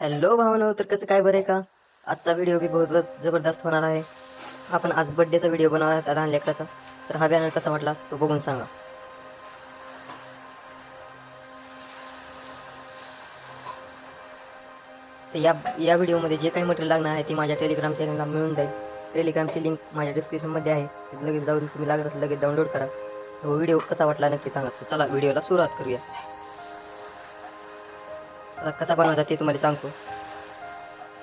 Hello भावनो, तर कसं काय बरं आहे का? आजचा व्हिडिओ बी बहुत जबरदस्त होणार आहे. आपण आज बड्डेचा व्हिडिओ बनवला लहान लेकराचा. तर हा बॅनर कसा वाटला तो बघून सांगा. तर या व्हिडिओमध्ये जे काही मटेरियल लागणार आहे ते माझ्या टेलिग्राम चॅनलला मिळून जाईल. टेलिग्रामची लिंक माझ्या डिस्क्रिप्शनमध्ये आहे. तिथे लगेच जाऊन तुम्ही लागत असेल लगेच डाउनलोड करा. तो व्हिडिओ कसा वाटला नक्की सांगा. तर चला व्हिडिओला सुरुवात करूया. आता कसा बनवायचा ते तुम्हाला सांगतो.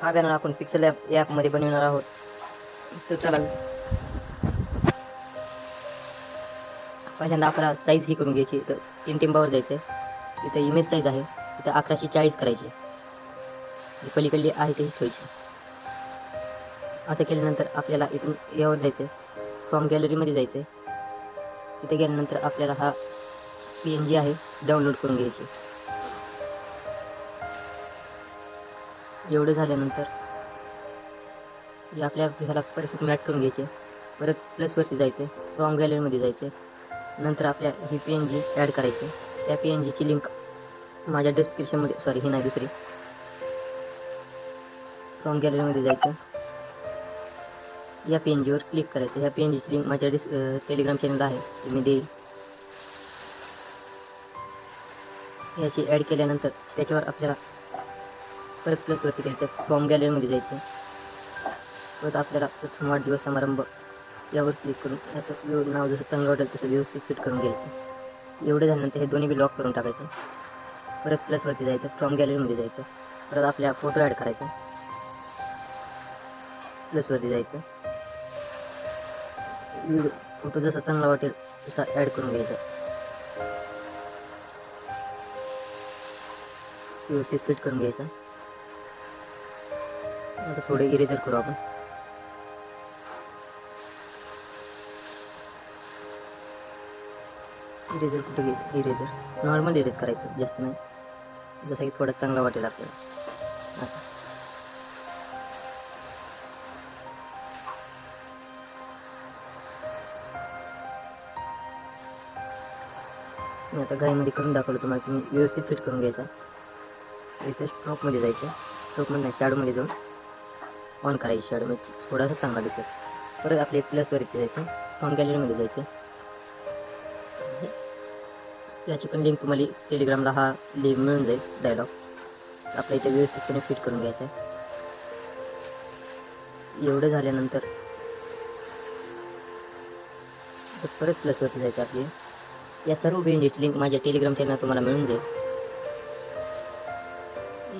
हा बॅनर आपण पिक्सेल ॲपमध्ये बनवणार आहोत. तर चला पहिल्यांदा आपल्याला साईज ही करून घ्यायची. तर 3 टिंबावर जायचं आहे. इथं इमेज साईज आहे. इथं 1140 करायची. पलीकडली आहे तीच ठेवायची. असं केल्यानंतर आपल्याला इथून यावर जायचं आहे. फ्रॉम गॅलरीमध्ये जायचं आहे. इथे गेल्यानंतर आपल्याला हा PNG आहे डाउनलोड करून घ्यायची. एवढं झाल्यानंतर आपल्या ह्याला परफेक्ट मॅच करून घ्यायचे. परत प्लसवरती जायचं आहे. फ्रॉम गॅलरीमध्ये जायचं. नंतर आपल्या ही PNG ॲड करायची. त्या PNGची लिंक माझ्या डिस्क्रिप्शनमध्ये, सॉरी ही नाही दुसरी. फ्रॉम गॅलरीमध्ये जायचं. या PNGवर क्लिक करायचं. ह्या PNGची लिंक माझ्या टेलिग्राम चॅनलला आहे, ती मी देईल. याची ॲड केल्यानंतर त्याच्यावर आपल्याला परत प्लसवरती जायचं. फ्रॉम गॅलरीमध्ये जायचं. परत आपल्याला प्रथम वाढदिवस समारंभ यावर क्लिक करून असं नाव जसं चांगलं वाटेल तसं व्यवस्थित फिट करून घ्यायचं. एवढं झाल्यानंतर हे दोन्ही बी लॉक करून टाकायचं. परत प्लसवरती जायचं. फ्रॉम गॅलरीमध्ये जायचं. परत आपल्या फोटो ॲड करायचा. प्लसवरती जायचं. फोटो जसा चांगला वाटेल तसा ॲड करून घ्यायचा. व्यवस्थित फिट करून घ्यायचा. आता थोडे इरेजर करू आपण. इरेजर कुठे गेलं? इरेजर नॉर्मल इरेज करायचं, जास्त नाही. जसं की थोडं चांगलं वाटेल आपल्याला असं. मी आता घाईमध्ये करून दाखवलं तुम्हाला. तुम्ही व्यवस्थित फिट करून घ्यायचा. इथं स्ट्रोकमध्ये जायचं. स्ट्रोकमध्ये नाही, शॅडोमध्ये जाऊन ऑन करायची. शॅडोमध्ये थोडासा चांगला दिसेल. परत आपले प्लसवरती जायचं. फ्रॉम गॅलरीमध्ये जायचं. याची पण लिंक तुम्हाला टेलिग्रामला हा लिंक मिळून जाईल. डायलॉग आपल्या इथे व्यवस्थितपणे फिट करून घ्यायचं आहे. एवढं झाल्यानंतर परत प्लसवरती जायचं. आपली या सर्व ब्रँडची लिंक माझ्या टेलिग्राम चॅनल तुम्हाला मिळून जाईल.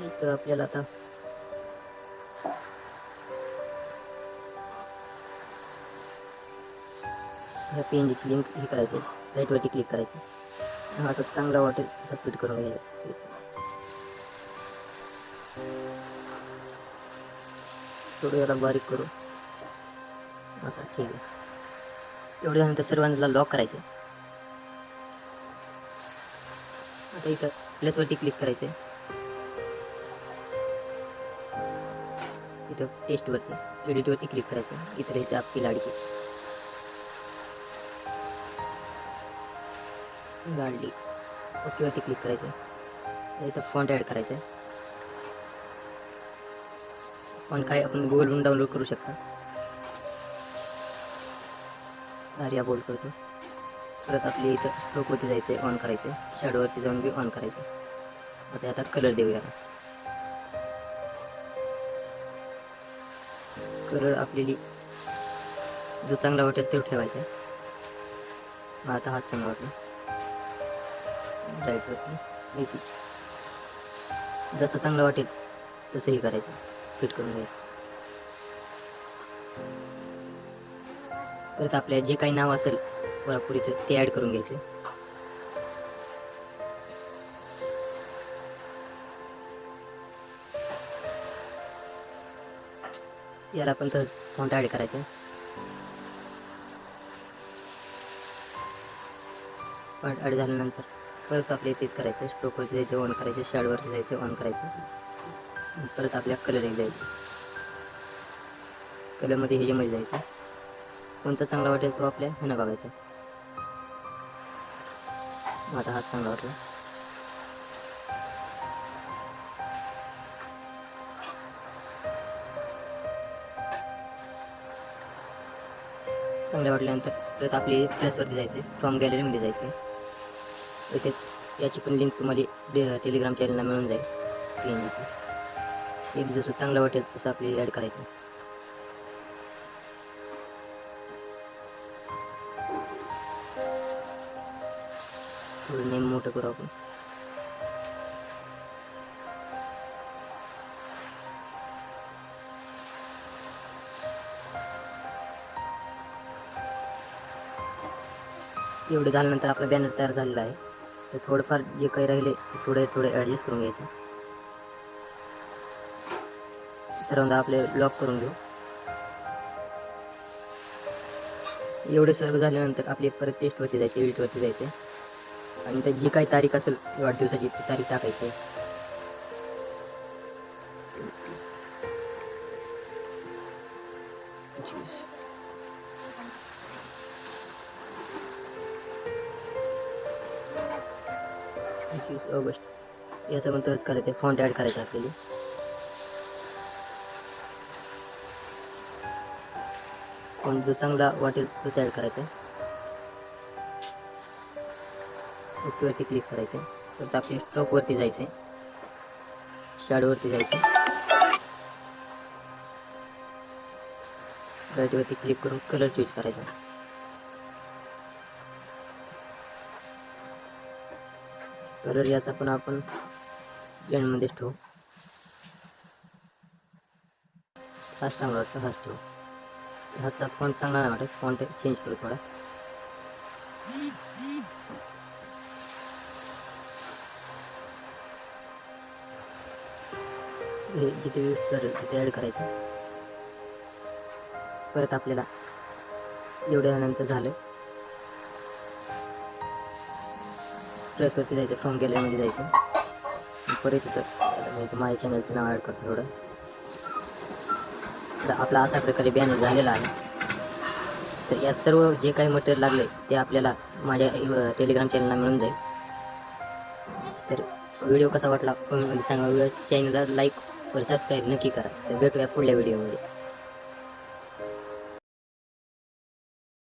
इथं आपल्याला आता ह्या PNGची लिंक हे करायची. राईटवरती क्लिक करायचं. असं चांगलं वाटेल असं फिट करून घ्यायचं. थोडं याला बारीक करू असं. ठीक आहे. एवढं झाल्यानंतर सर्वांना लॉक करायचं. आता इथं प्लसवरती क्लिक करायचं. इथं टेस्टवरती एडिटवरती क्लिक करायचं. इथं लिहायचं आपली लाडकी लाडली. ओकेवरती क्लिक करायचं. इथं फॉन्ट ॲड करायचं. फॉन्ट काय आपण गुगलवरून डाउनलोड करू शकता. आर्या बोल्ड करतो. परत आपली इथं स्ट्रोकवरती जायचं, ऑन करायचं. शॅडोवरती जाऊन बी ऑन करायचं. आता कलर देऊया. कलर आपल्याला जो चांगला वाटेल तो ठेवायचा. आता हात चांगला वाटला. राईटवरती इथे जसं चांगलं वाटेल तसंही करायचं. फिट करून घ्यायचं. परत आपल्या जे काही नाव असेल पुरीचं ते ॲड करून घ्यायचं. याला आपण तर फॉन्ट ॲड करायचं. फॉन्ट ॲड झाल्यानंतर परत आपल्या तेच करायचं. स्ट्रोकवरती जायचं, ऑन करायचं. शॅडोवरती जायचं, ऑन करायचं. परत आपल्या कलर एक द्यायचं. कलरमध्ये ह्याच्यामध्ये जायचं. कोणचा चांगला वाटेल तो आपल्या ह्यानं बघायचा. आता हात चांगला वाटला. चांगलं वाटल्यानंतर परत आपली प्लसवरती जायचं आहे, फ्रॉम गॅलरीमध्ये जायचं आहे. इथेच याची पण लिंक तुम्हाला टेलिग्राम चॅनलला मिळून जाईल PNG ची. जसं चांगलं वाटेल तसं आपली ॲड करायचं. थोडं नेम मोठं करू आपण. एवढं झाल्यानंतर आपला बॅनर तयार झालेला आहे. तर थोडंफार जे काही राहिले ते थोडे ॲडजस्ट करून घ्यायचं. सर्वांना आपले ब्लॉक करून घेऊ. एवढे सर्व झाल्यानंतर आपली परत टेस्टवरती जायचं, एडिटवरती जायचं आणि तर जी काही तारीख असेल वाढदिवसाची ती तारीख टाकायची आहे. ऑगस्ट याचं पण तसंच करायचं. फॉन्ट ॲड करायचं आपल्याला. फॉन्ट जो चांगला वाटेल तोच ॲड करायचा. ओकेवरती क्लिक करायचं. तर आपल्या स्ट्रोकवरती जायचं, शॅडोवरती जायचं, राईटवरती क्लिक करून कलर चूज करायचा. कलर याचा पण आपण ब्लेंडमध्येच ठेवू. हाच चांगला वाटतं, हाच ठेवू. ह्याचा फॉन्ट चांगला नाही वाटत, फॉन्ट चेंज करू थोडा. हे जिथे यूज करेल तिथे ॲड करायचं. परत आपल्याला एवढ्यानंतर झालं प्रेसवरती जायचं, फ्रॉम गॅलरीमध्ये जायचं. परत इथं माझ्या चॅनलचं नाव ॲड करतो थोडं. तर आपला अशा प्रकारे बॅनर झालेला आहे. तर या सर्व जे काही मटेरियल लागले ते आपल्याला माझ्या टेलिग्राम चॅनलला मिळून जाईल. तर व्हिडिओ कसा वाटला कमेंटमध्ये सांगा. चॅनलला लाईक व सबस्क्राईब नक्की करा. तर भेटूया पुढल्या व्हिडिओमध्ये.